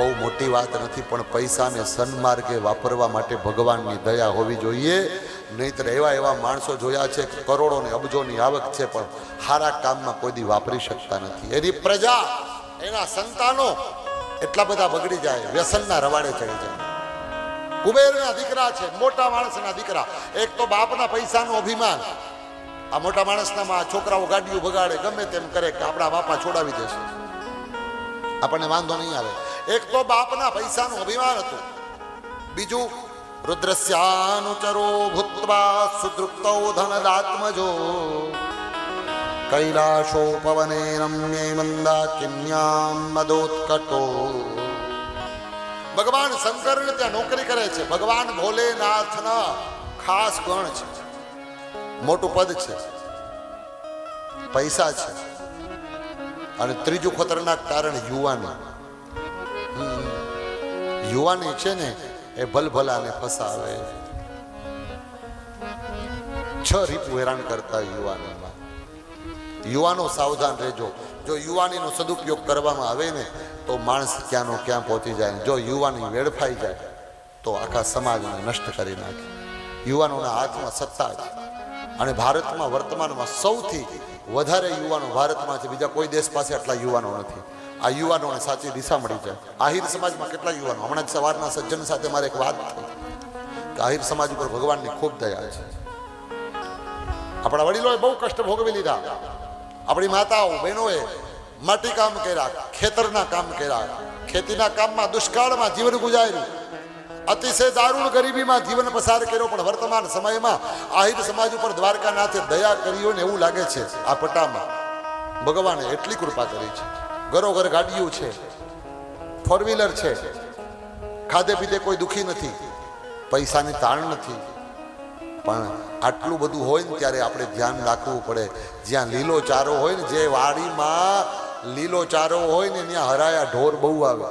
બહુ મોટી વાત નથી, પણ પૈસાને સન્માર્ગે વાપરવા માટે ભગવાનની દયા હોવી જોઈએ. નહીંતર એવા માણસો જોયા છે કરોડો ને અબજોની આવક છે, પણ સારા કામમાં કોઈ દી વાપરી શકતા નથી. એની પ્રજા, એના સંતાનો એટલા બધા બગડી જાય, વ્યસનના રવાડે ચડી જાય. કુબેરના દીકરા છે, મોટા માણસના દીકરા. એક તો બાપના પૈસાનું અભિમાન. આ મોટા માણસના છોકરાઓ ગાડીઓ બગાડે, ગમે તેમ કરે કે આપણા બાપા છોડાવી દેશે, આપણને વાંધો નહીં આવે. એક તો બાપના પૈસાનું અભિમાન હતું. બીજું, રુદ્રસ્યાનુચરો ભૂત્વા સુદૃપ્તો ધનદાત્મજો કૈલાશો પવને રમ્યે મંદાકિન્યામ મદોત્કટો. ભગવાન શંકરને ત્યાં નોકરી કરે છે. ભગવાન ભોલેનાથના ખાસ ગણ છે, મોટું પદ છે, પૈસા છે. અને ત્રીજું ખતરનાક કારણ યુવાની. યુવાની છે ને એ ભલભલાને ફસાવે. 6 રીપુ હેરાન કરતા યુવાનોમાં. યુવાનો સાવધાન રહેજો. જો યુવાનીનો સદુપયોગ કરવામાં આવે ને તો માણસ ક્યાંનો ક્યાં પહોંચી જાય. જો યુવાની વેડફાઈ જાય તો આખા સમાજને નષ્ટ કરી નાખે. યુવાનોના હાથમાં સત્તા છે. અને ભારતમાં વર્તમાનમાં સૌથી વધારે યુવાનો ભારતમાં છે. બીજા કોઈ દેશ પાસે આટલા યુવાનો નથી. આ યુવાનોને સાચી દિશા મળી જાય. આહિર સમાજમાં કેટલા યુવાનો. હમણાં જ સવારના સજ્જન સાથે મારે એક વાત થઈ કે આહિર સમાજ ઉપર ભગવાનની ખૂબ દયા છે. આપણા વડીલોએ બહુ કષ્ટ ભોગવી લીધા. આપણી માતાઓ બહેનોએ માટી કામ કર્યા, ખેતરના કામ કર્યા, ખેતીના કામમાં દુષ્કાળમાં જીવન ગુજાર્યું, અતિશય દારૂણ ગરીબીમાં જીવન પસાર કર્યો. પણ વર્તમાન સમયમાં આહિર સમાજ ઉપર દ્વારકાનાથે દયા કરી ને એવું લાગે છે. આ પટામાં ભગવાને એટલી કૃપા કરી છે. ઘરોઘર ગાડીઓ છે, 4 વ્હીલર છે, ખાધે પીધે કોઈ દુખી નથી, પૈસાની તાણ નથી. પણ આટલું બધું હોય ને ત્યારે આપણે ધ્યાન રાખવું પડે. જ્યાં લીલો ચારો હોય ને, જે વાડીમાં લીલો ચારો હોય ને ત્યાં હરાયા ઢોર બહુ આવે.